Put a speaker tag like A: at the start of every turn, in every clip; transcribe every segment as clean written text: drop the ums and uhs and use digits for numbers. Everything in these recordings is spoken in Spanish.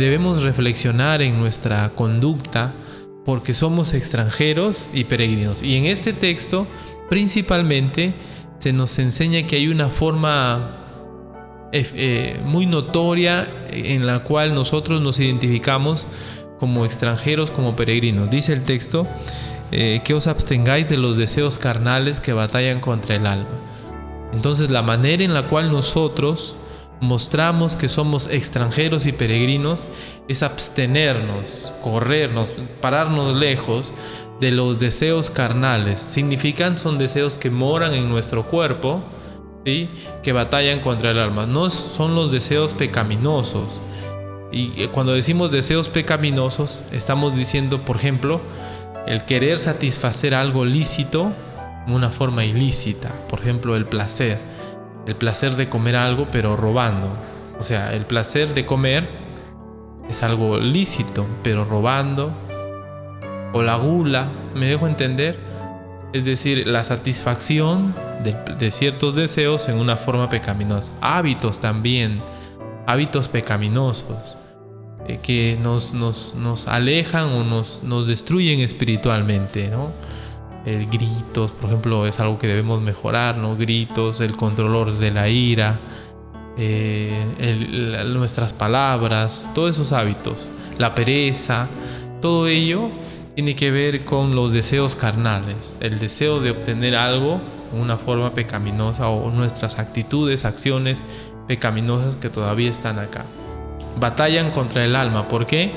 A: debemos reflexionar en nuestra conducta porque somos extranjeros y peregrinos. Y en este texto principalmente se nos enseña que hay una forma muy notoria en la cual nosotros nos identificamos como extranjeros, como peregrinos. Dice el texto que os abstengáis de los deseos carnales que batallan contra el alma. Entonces la manera en la cual nosotros mostramos que somos extranjeros y peregrinos es abstenernos, corrernos, pararnos lejos de los deseos carnales. Son deseos que moran en nuestro cuerpo, ¿sí?, que batallan contra el alma. No son los deseos pecaminosos. Y cuando decimos deseos pecaminosos, estamos diciendo, por ejemplo, el querer satisfacer algo lícito de una forma ilícita. Por ejemplo, el placer de comer algo pero robando. O sea, el placer de comer es algo lícito pero robando. O la gula, ¿me dejo entender? Es decir, la satisfacción de ciertos deseos en una forma pecaminosa. Hábitos también, hábitos pecaminosos que nos alejan o nos destruyen espiritualmente, ¿no? Gritos, por ejemplo, es algo que debemos mejorar, ¿no? Gritos, el control de la ira, nuestras palabras, todos esos hábitos, la pereza, todo ello tiene que ver con los deseos carnales, el deseo de obtener algo en una forma pecaminosa o nuestras actitudes, acciones pecaminosas que todavía están acá. Batallan contra el alma. ¿Por qué?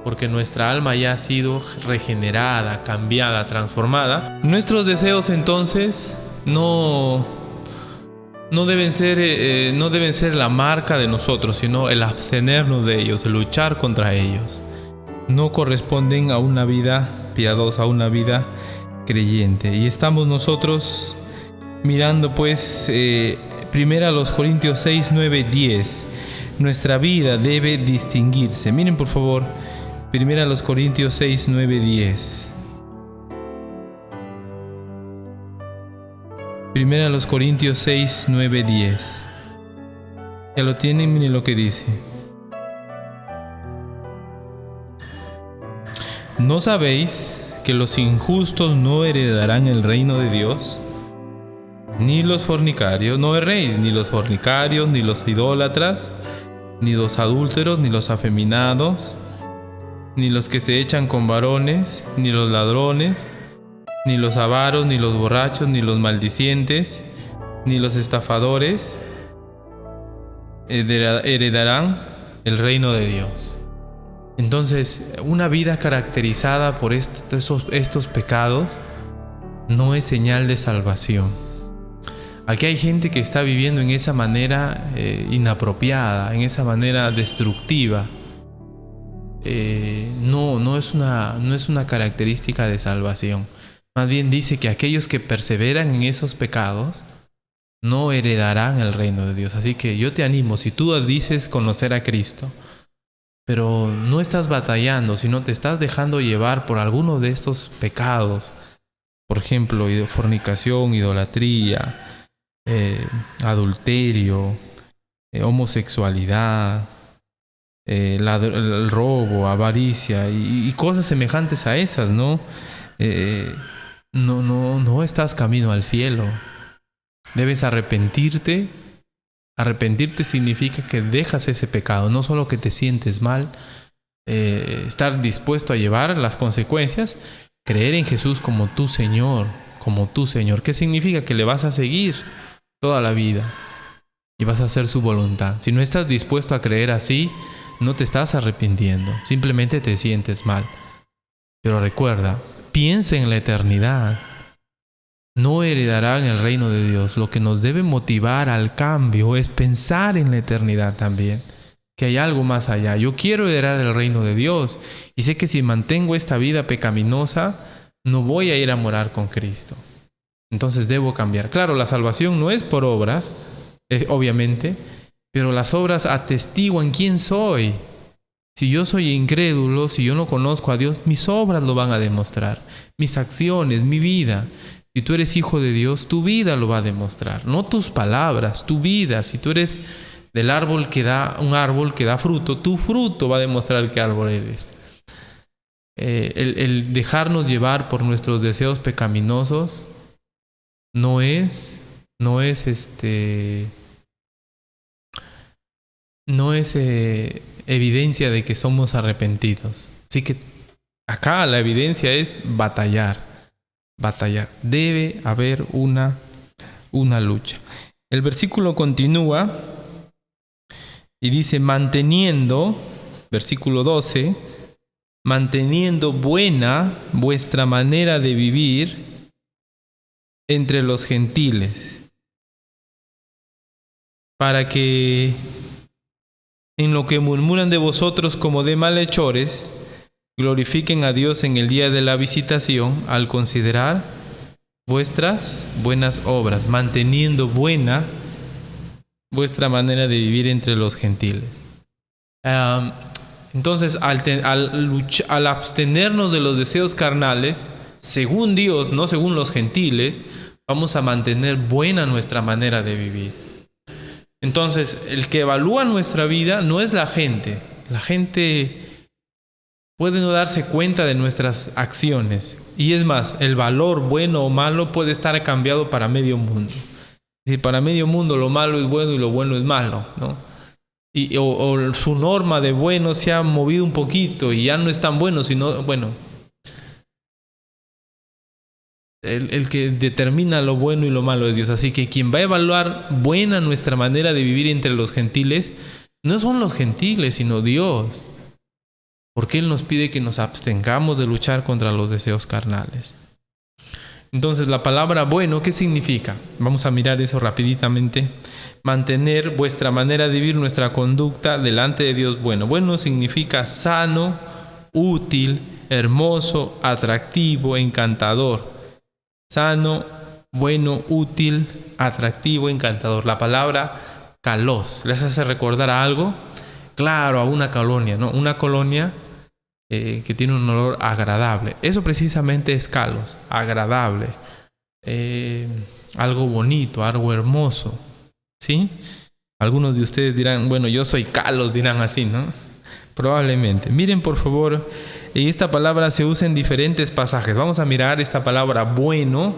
A: Porque nuestra alma ya ha sido regenerada, cambiada, transformada. Nuestros deseos entonces no deben ser la marca de nosotros, sino el abstenernos de ellos, el luchar contra ellos. No corresponden a una vida piadosa, a una vida creyente. Y estamos nosotros mirando pues 1 Corintios 6, 9, 10. Nuestra vida debe distinguirse. Miren por favor 1 Corintios 6, 9, 10. 1 Corintios 6, 9, 10. Ya lo tienen, miren lo que dice. ¿No sabéis que los injustos no heredarán el reino de Dios? Ni los fornicarios, no erréis, ni los fornicarios, ni los idólatras, ni los adúlteros, ni los afeminados, ni los que se echan con varones, ni los ladrones, ni los avaros, ni los borrachos, ni los maldicientes, ni los estafadores heredarán el reino de Dios. Entonces, una vida caracterizada por estos pecados no es señal de salvación. Aquí hay gente que está viviendo en esa manera inapropiada, en esa manera destructiva. No es una característica de salvación. Más bien dice que aquellos que perseveran en esos pecados no heredarán el reino de Dios. Así que yo te animo, si tú dices conocer a Cristo, pero no estás batallando, sino te estás dejando llevar por alguno de estos pecados, por ejemplo, fornicación, idolatría, adulterio, homosexualidad, el robo, avaricia y cosas semejantes a esas, ¿no? No estás camino al cielo. Debes arrepentirte. Arrepentirte significa que dejas ese pecado, no solo que te sientes mal, estar dispuesto a llevar las consecuencias, creer en Jesús como tu Señor, ¿Qué significa? Que le vas a seguir toda la vida y vas a hacer su voluntad. Si no estás dispuesto a creer así, no te estás arrepintiendo, simplemente te sientes mal. Pero recuerda, piensa en la eternidad. No heredarán el reino de Dios. Lo que nos debe motivar al cambio es pensar en la eternidad también, que hay algo más allá. Yo quiero heredar el reino de Dios y sé que si mantengo esta vida pecaminosa, no voy a ir a morar con Cristo. Entonces debo cambiar. Claro, la salvación no es por obras, obviamente, pero las obras atestiguan quién soy. Si yo soy incrédulo, si yo no conozco a Dios, mis obras lo van a demostrar, mis acciones, mi vida. Si tú eres hijo de Dios, tu vida lo va a demostrar, no tus palabras, tu vida. Si tú eres Del árbol un árbol que da fruto, tu fruto va a demostrar qué árbol eres. El dejarnos llevar por nuestros deseos pecaminosos no es evidencia de que somos arrepentidos. Así que acá la evidencia es batallar. Debe haber una lucha. El versículo continúa y dice, manteniendo, versículo 12, manteniendo buena vuestra manera de vivir entre los gentiles, para que en lo que murmuran de vosotros como de malhechores, glorifiquen a Dios en el día de la visitación al considerar vuestras buenas obras, manteniendo buena vuestra manera de vivir entre los gentiles. Entonces, al abstenernos de los deseos carnales, según Dios, no según los gentiles, vamos a mantener buena nuestra manera de vivir. Entonces, el que evalúa nuestra vida no es la gente. La gente puede no darse cuenta de nuestras acciones. Y es más, el valor bueno o malo puede estar cambiado para medio mundo. Si para medio mundo lo malo es bueno y lo bueno es malo, ¿no? O su norma de bueno se ha movido un poquito y ya no es tan bueno, sino, bueno, el que determina lo bueno y lo malo es Dios. Así que quien va a evaluar buena nuestra manera de vivir entre los gentiles, no son los gentiles, sino Dios. Porque Él nos pide que nos abstengamos de luchar contra los deseos carnales. Entonces, la palabra bueno, ¿qué significa? Vamos a mirar eso rapiditamente. Mantener vuestra manera de vivir, nuestra conducta delante de Dios bueno. Bueno significa sano, útil, hermoso, atractivo, encantador. Sano, bueno, útil, atractivo, encantador. La palabra kalos, ¿les hace recordar a algo? Claro, a una colonia, ¿no? Una colonia que tiene un olor agradable. Eso precisamente es kalos, agradable. Algo bonito, algo hermoso. ¿Sí? Algunos de ustedes dirán, bueno, yo soy kalos, dirán así, ¿no? Probablemente. Miren, por favor, esta palabra se usa en diferentes pasajes. Vamos a mirar esta palabra bueno,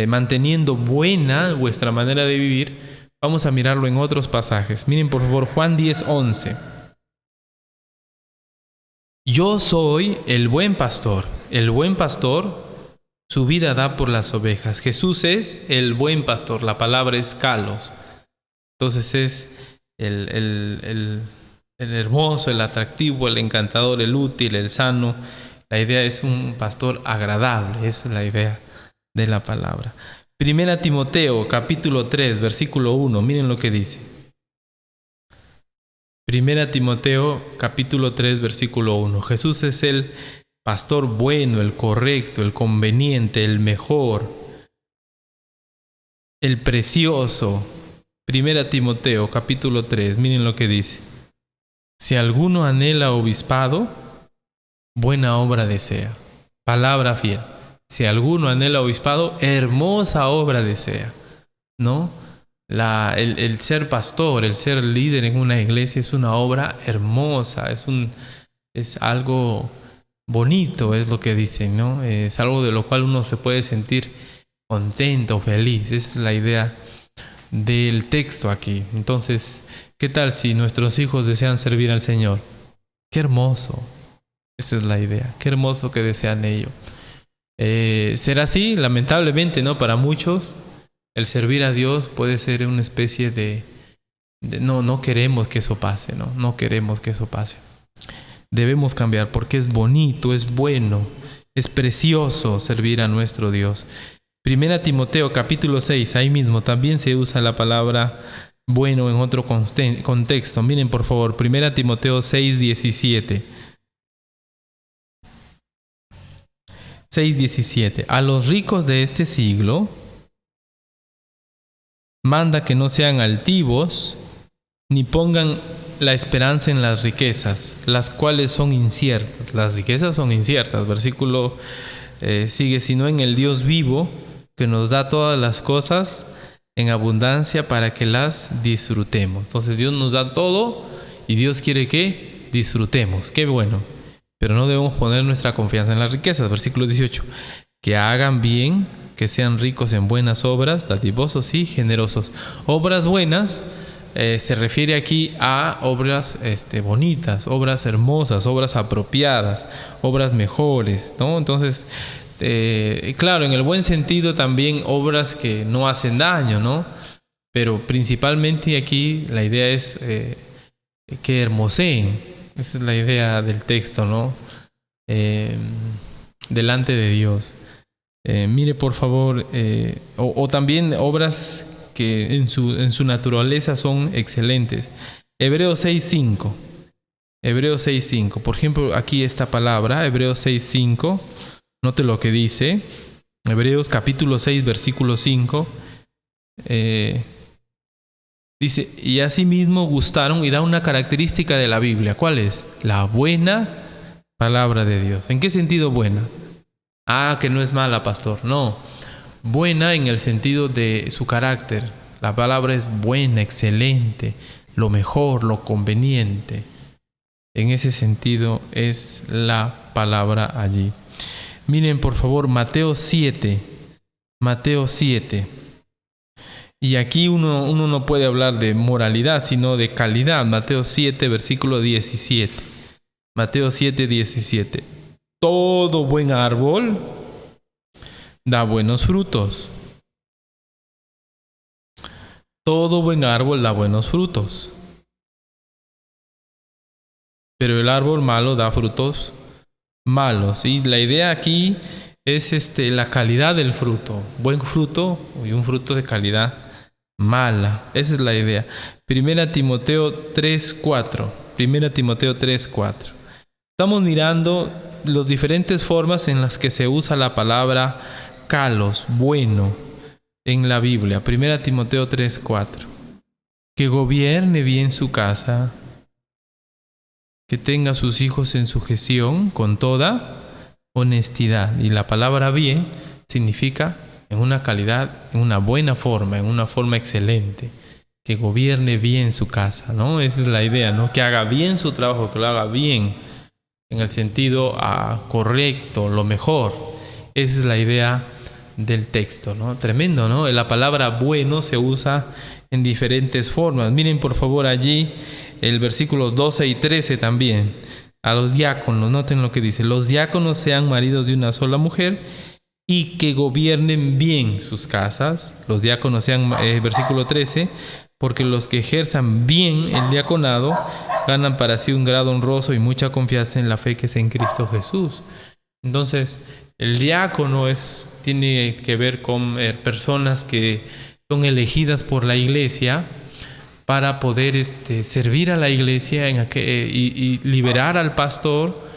A: manteniendo buena vuestra manera de vivir. Vamos a mirarlo en otros pasajes. Miren, por favor, Juan 10:11. Yo soy el buen pastor. El buen pastor su vida da por las ovejas. Jesús es el buen pastor. La palabra es kalos. Entonces es el hermoso, el atractivo, el encantador, el útil, el sano. La idea es un pastor agradable. Esa es la idea de la palabra. Primera Timoteo, capítulo 3, versículo 1. Miren lo que dice. Primera Timoteo, capítulo 3, versículo 1. Jesús es el pastor bueno, el correcto, el conveniente, el mejor, el precioso. Primera Timoteo, capítulo 3. Miren lo que dice. Si alguno anhela obispado, buena obra desea. Palabra fiel. Si alguno anhela obispado, hermosa obra desea. ¿No? El ser pastor, el ser líder en una iglesia es una obra hermosa, es algo bonito, es lo que dicen, ¿no? Es algo de lo cual uno se puede sentir contento, feliz. Esa es la idea del texto aquí. Entonces, ¿qué tal si nuestros hijos desean servir al Señor? ¡Qué hermoso! Esa es la idea. ¡Qué hermoso que desean ello! ¿Será así? Lamentablemente, ¿no? Para muchos el servir a Dios puede ser una especie de no queremos que eso pase, no queremos que eso pase. Debemos cambiar porque es bonito, es bueno, es precioso servir a nuestro Dios. Primera Timoteo capítulo 6, ahí mismo también se usa la palabra bueno en otro contexto. Miren por favor, Primera Timoteo 6:17. 6:17. A los ricos de este siglo manda que no sean altivos, ni pongan la esperanza en las riquezas, las cuales son inciertas. Las riquezas son inciertas. Versículo sigue, sino en el Dios vivo, que nos da todas las cosas en abundancia para que las disfrutemos. Entonces Dios nos da todo y Dios quiere que disfrutemos. Qué bueno. Pero no debemos poner nuestra confianza en las riquezas. Versículo 18. Que hagan bien, que sean ricos en buenas obras, dadivosos y generosos. Obras buenas se refiere aquí a obras bonitas, obras hermosas, obras apropiadas, obras mejores, ¿no? Entonces, claro, en el buen sentido también obras que no hacen daño, ¿no? Pero principalmente aquí la idea es que hermoseen. Esa es la idea del texto, ¿no? Delante de Dios. Mire por favor, o también obras que en su naturaleza son excelentes. Hebreos 6:5. Hebreos 6:5. Por ejemplo, aquí esta palabra, Hebreos 6:5. Note lo que dice. Hebreos capítulo 6, versículo 5. Dice, y asimismo gustaron, y da una característica de la Biblia. ¿Cuál es? La buena palabra de Dios. ¿En qué sentido buena? Que no es mala, pastor. No. Buena en el sentido de su carácter. La palabra es buena, excelente, lo mejor, lo conveniente. En ese sentido es la palabra allí. Miren por favor Mateo 7. Mateo 7. Y aquí uno no puede hablar de moralidad, sino de calidad. Mateo 7, versículo 17. Mateo 7, 17. Todo buen árbol da buenos frutos. Todo buen árbol da buenos frutos. Pero el árbol malo da frutos malos. Y la idea aquí es la calidad del fruto. Buen fruto y un fruto de calidad mala. Esa es la idea. Primera Timoteo 3:4. Primera Timoteo 3:4. Estamos mirando las diferentes formas en las que se usa la palabra kalos, bueno, en la Biblia. Primera Timoteo 3:4. Que gobierne bien su casa, que tenga a sus hijos en sujeción con toda honestidad. Y la palabra bien significa en una calidad, en una buena forma, en una forma excelente. Que gobierne bien su casa, ¿no? Esa es la idea, ¿no? Que haga bien su trabajo, que lo haga bien, en el sentido correcto, lo mejor. Esa es la idea del texto, ¿no? Tremendo, ¿no? La palabra bueno se usa en diferentes formas. Miren por favor allí el versículo 12 y 13 también. A los diáconos, noten lo que dice. Los diáconos sean maridos de una sola mujer y que gobiernen bien sus casas. Los diáconos sean, versículo 13, porque los que ejerzan bien el diaconado ganan para sí un grado honroso y mucha confianza en la fe que es en Cristo Jesús. Entonces, el diácono tiene que ver con personas que son elegidas por la iglesia para poder servir a la iglesia y liberar al pastor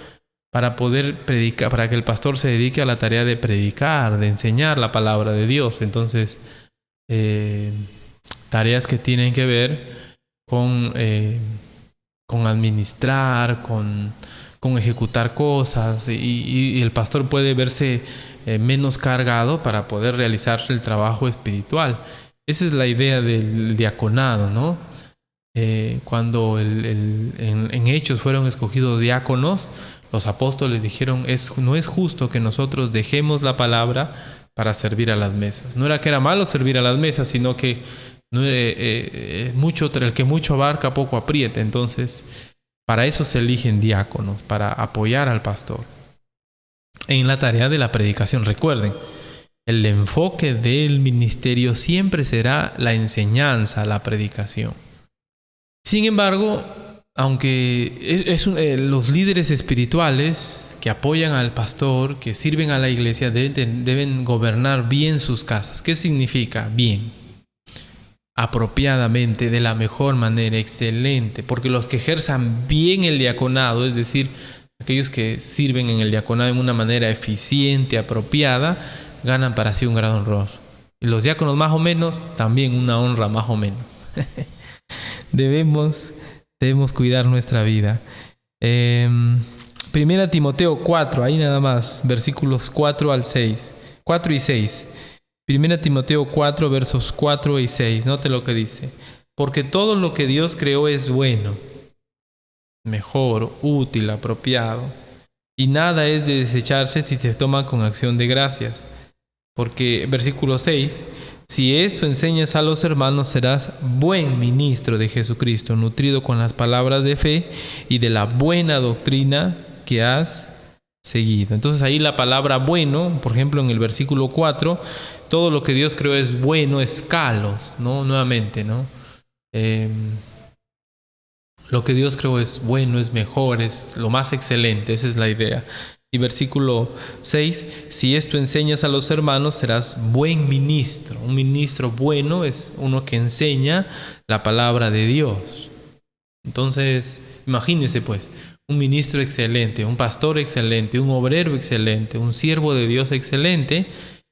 A: para poder predicar, para que el pastor se dedique a la tarea de predicar, de enseñar la palabra de Dios. Entonces, tareas que tienen que ver con administrar, con ejecutar cosas, y el pastor puede verse menos cargado para poder realizarse el trabajo espiritual. Esa es la idea del diaconado, ¿no? Cuando en Hechos fueron escogidos diáconos, los apóstoles dijeron, no es justo que nosotros dejemos la palabra para servir a las mesas. No era que era malo servir a las mesas, sino que el que mucho abarca, poco aprieta. Entonces, para eso se eligen diáconos, para apoyar al pastor en la tarea de la predicación. Recuerden, el enfoque del ministerio siempre será la enseñanza, la predicación. Sin embargo, aunque los líderes espirituales que apoyan al pastor, que sirven a la iglesia, deben gobernar bien sus casas. ¿Qué significa bien? Apropiadamente, de la mejor manera, excelente. Porque los que ejerzan bien el diaconado, es decir, aquellos que sirven en el diaconado en una manera eficiente, apropiada, ganan para sí un grado honroso. Y los diáconos más o menos, también una honra más o menos. Debemos cuidar nuestra vida. Primera Timoteo 4, ahí nada más, versículos 4 y 6. 1 Timoteo 4, versos 4 y 6. Note lo que dice. Porque todo lo que Dios creó es bueno, mejor, útil, apropiado, y nada es de desecharse si se toma con acción de gracias. Porque, versículo 6, si esto enseñas a los hermanos, serás buen ministro de Jesucristo, nutrido con las palabras de fe y de la buena doctrina que has seguido. Entonces ahí la palabra bueno, por ejemplo en el versículo 4, todo lo que Dios creó es bueno, es kalos, ¿no? Nuevamente, ¿no? Lo que Dios creó es bueno, es mejor, es lo más excelente, esa es la idea. Y versículo 6, si esto enseñas a los hermanos, serás buen ministro. Un ministro bueno es uno que enseña la palabra de Dios. Entonces, imagínense pues, un ministro excelente, un pastor excelente, un obrero excelente, un siervo de Dios excelente,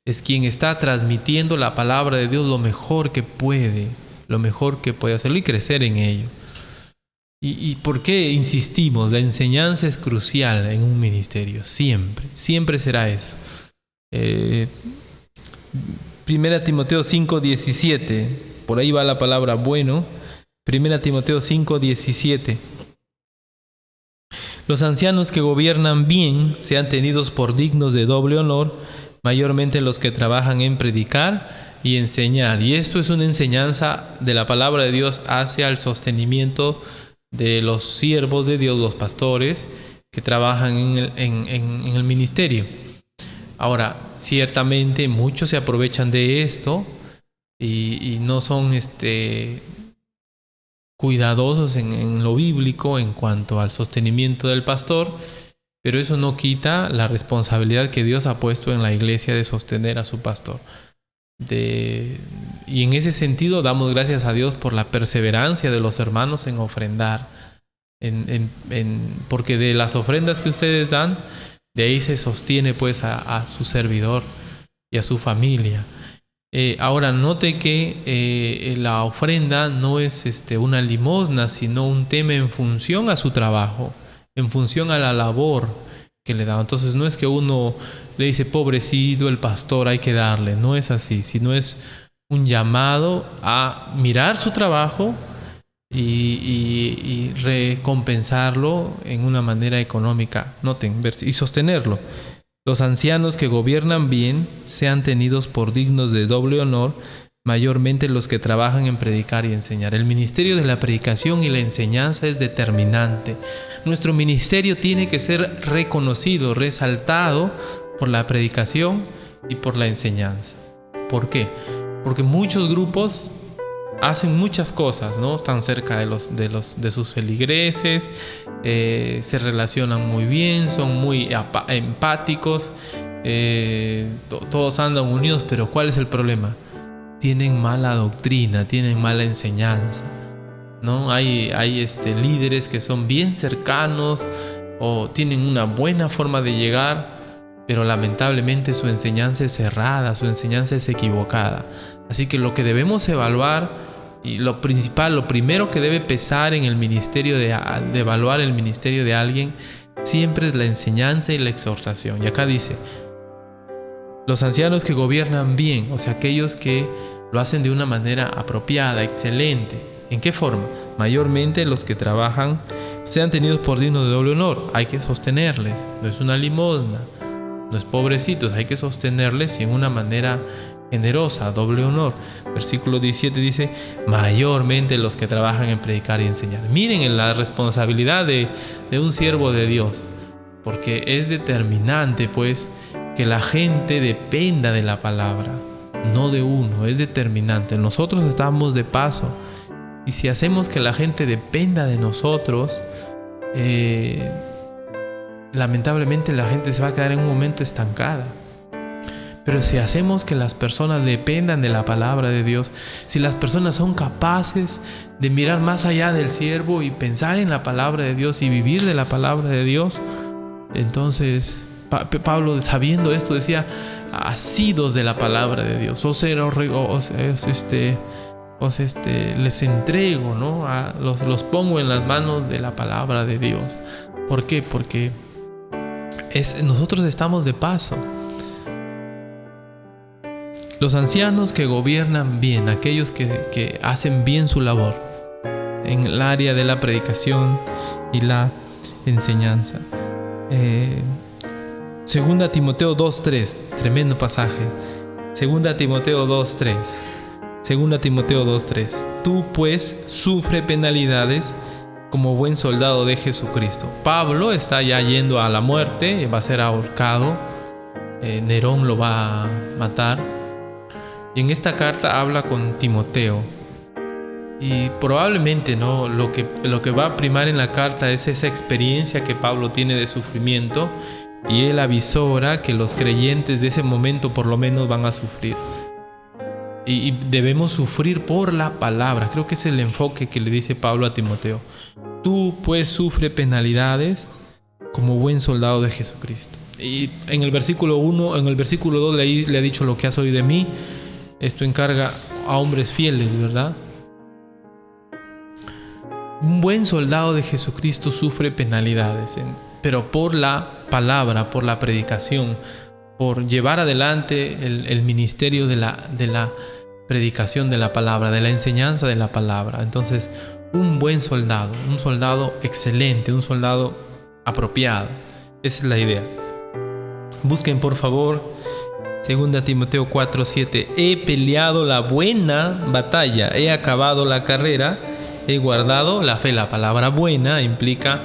A: es quien está transmitiendo la palabra de Dios lo mejor que puede hacerlo y crecer en ello. ¿Y por qué insistimos? La enseñanza es crucial en un ministerio, siempre será eso. 1 Timoteo 5:17, por ahí va la palabra bueno. 1 Timoteo 5:17. Los ancianos que gobiernan bien sean tenidos por dignos de doble honor, mayormente los que trabajan en predicar y enseñar. Y esto es una enseñanza de la palabra de Dios hacia el sostenimiento de los siervos de Dios, los pastores que trabajan en el ministerio. Ahora, ciertamente muchos se aprovechan de esto y no son cuidadosos en lo bíblico en cuanto al sostenimiento del pastor, pero eso no quita la responsabilidad que Dios ha puesto en la iglesia de sostener a su pastor. Y en ese sentido damos gracias a Dios por la perseverancia de los hermanos en ofrendar, porque de las ofrendas que ustedes dan, de ahí se sostiene pues a su servidor y a su familia. Ahora note que la ofrenda no es una limosna, sino un tema en función a su trabajo, en función a la labor que le da. Entonces no es que uno le dice pobrecito el pastor, hay que darle, no es así, sino es un llamado a mirar su trabajo y recompensarlo en una manera económica. Noten, y sostenerlo. Los ancianos que gobiernan bien sean tenidos por dignos de doble honor, mayormente los que trabajan en predicar y enseñar. El ministerio de la predicación y la enseñanza es determinante. Nuestro ministerio tiene que ser reconocido, resaltado por la predicación y por la enseñanza. ¿Por qué? Porque muchos grupos hacen muchas cosas, ¿no? Están cerca de sus feligreses, se relacionan muy bien, son muy empáticos, todos andan unidos, pero ¿cuál es el problema? Tienen mala doctrina, tienen mala enseñanza, ¿no? Hay líderes que son bien cercanos o tienen una buena forma de llegar, pero lamentablemente su enseñanza es errada, su enseñanza es equivocada. Así que lo que debemos evaluar y lo principal, lo primero que debe pesar en el ministerio de evaluar el ministerio de alguien, siempre es la enseñanza y la exhortación. Y acá dice, los ancianos que gobiernan bien, o sea, aquellos que lo hacen de una manera apropiada, excelente. ¿En qué forma? Mayormente los que trabajan sean tenidos por dignos de doble honor. Hay que sostenerles, no es una limosna, no es pobrecitos, hay que sostenerles y en una manera generosa, doble honor. Versículo 17 dice, mayormente los que trabajan en predicar y enseñar. Miren en la responsabilidad de un siervo de Dios, porque es determinante pues que la gente dependa de la palabra, no de uno, es determinante. Nosotros estamos de paso y si hacemos que la gente dependa de nosotros, lamentablemente la gente se va a quedar en un momento estancada. Pero si hacemos que las personas dependan de la palabra de Dios, si las personas son capaces de mirar más allá del siervo y pensar en la palabra de Dios y vivir de la palabra de Dios, entonces Pablo, sabiendo esto, decía, asidos de la palabra de Dios, les entrego, ¿no? Los pongo en las manos de la palabra de Dios. ¿Por qué? Porque nosotros estamos de paso. Los ancianos que gobiernan bien, aquellos que hacen bien su labor en el área de la predicación y la enseñanza. Segunda Timoteo 2:3, tremendo pasaje. Segunda Timoteo 2:3. Segunda Timoteo 2:3. Tú pues sufre penalidades como buen soldado de Jesucristo. Pablo está ya yendo a la muerte, va a ser ahorcado. Nerón lo va a matar. Y en esta carta habla con Timoteo. Y probablemente no lo que va a primar en la carta es esa experiencia que Pablo tiene de sufrimiento, y él avisora que los creyentes de ese momento por lo menos van a sufrir. Y debemos sufrir por la palabra. Creo que es el enfoque que le dice Pablo a Timoteo. Tú pues sufre penalidades como buen soldado de Jesucristo. Y en el versículo 1, en el versículo 2 le ha dicho: lo que has oído de mí, esto encarga a hombres fieles, ¿verdad? Un buen soldado de Jesucristo sufre penalidades, pero por la palabra, por la predicación, por llevar adelante el ministerio de la predicación de la palabra, de la enseñanza de la palabra. Entonces, un buen soldado, un soldado excelente, un soldado apropiado. Esa es la idea. Busquen por favor 2 Timoteo 4:7. He peleado la buena batalla, he acabado la carrera, he guardado la fe. La palabra buena implica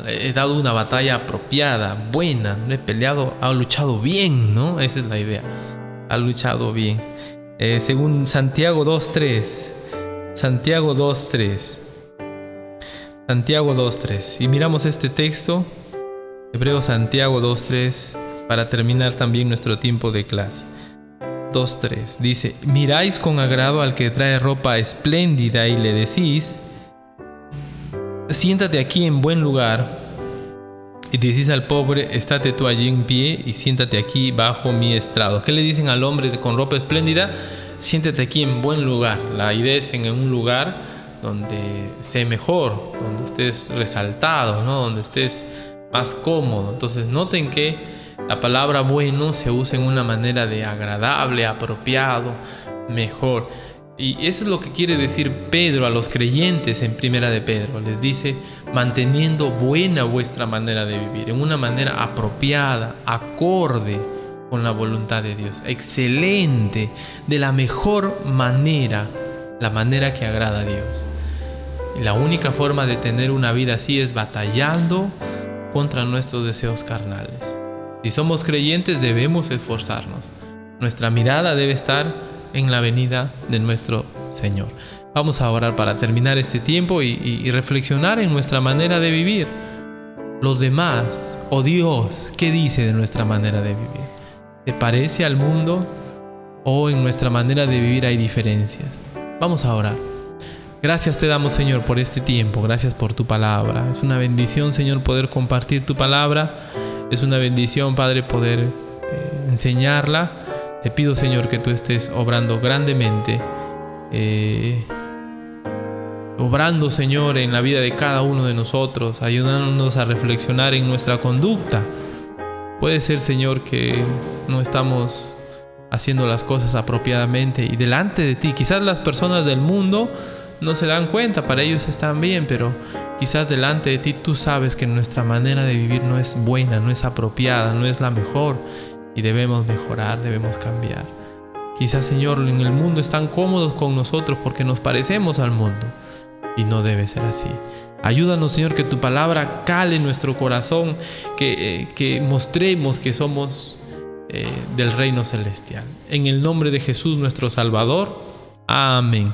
A: he dado una batalla apropiada, buena. No he peleado, ha luchado bien, ¿no? Esa es la idea. Ha luchado bien. Según Santiago 2:3. Santiago 2:3. Santiago 2:3. Y miramos este texto, Hebreo Santiago 2:3, para terminar también nuestro tiempo de clase. 2:3 dice: miráis con agrado al que trae ropa espléndida y le decís: siéntate aquí en buen lugar. Y decís al pobre: estate tú allí en pie y siéntate aquí bajo mi estrado. ¿Qué le dicen al hombre con ropa espléndida? Siéntate aquí en buen lugar. La idea es en un lugar donde esté mejor, donde estés resaltado, ¿no? Donde estés más cómodo. Entonces noten que la palabra bueno se usa en una manera de agradable, apropiado, mejor. Y eso es lo que quiere decir Pedro a los creyentes en Primera de Pedro. Les dice: manteniendo buena vuestra manera de vivir, en una manera apropiada, acorde con la voluntad de Dios, excelente, de la mejor manera, la manera que agrada a Dios. Y la única forma de tener una vida así es batallando contra nuestros deseos carnales. Si somos creyentes, debemos esforzarnos. Nuestra mirada debe estar en la venida de nuestro Señor. Vamos a orar para terminar este tiempo y reflexionar en nuestra manera de vivir. Los demás, o Dios, ¿qué dice de nuestra manera de vivir? ¿Se parece al mundo o en nuestra manera de vivir hay diferencias? Vamos a orar. Gracias te damos, Señor, por este tiempo. Gracias por tu palabra. Es una bendición, Señor, poder compartir tu palabra. Es una bendición, Padre, poder enseñarla. Te pido, Señor, que tú estés obrando grandemente, obrando, Señor, en la vida de cada uno de nosotros, ayudándonos a reflexionar en nuestra conducta. Puede ser, Señor, que no estamos haciendo las cosas apropiadamente y delante de ti. Quizás las personas del mundo no se dan cuenta, para ellos están bien, pero quizás delante de ti tú sabes que nuestra manera de vivir no es buena, no es apropiada, no es la mejor. Y debemos mejorar, debemos cambiar. Quizás, Señor, en el mundo están cómodos con nosotros porque nos parecemos al mundo. Y no debe ser así. Ayúdanos, Señor, que tu palabra cale en nuestro corazón, que mostremos que somos del reino celestial. En el nombre de Jesús, nuestro Salvador. Amén.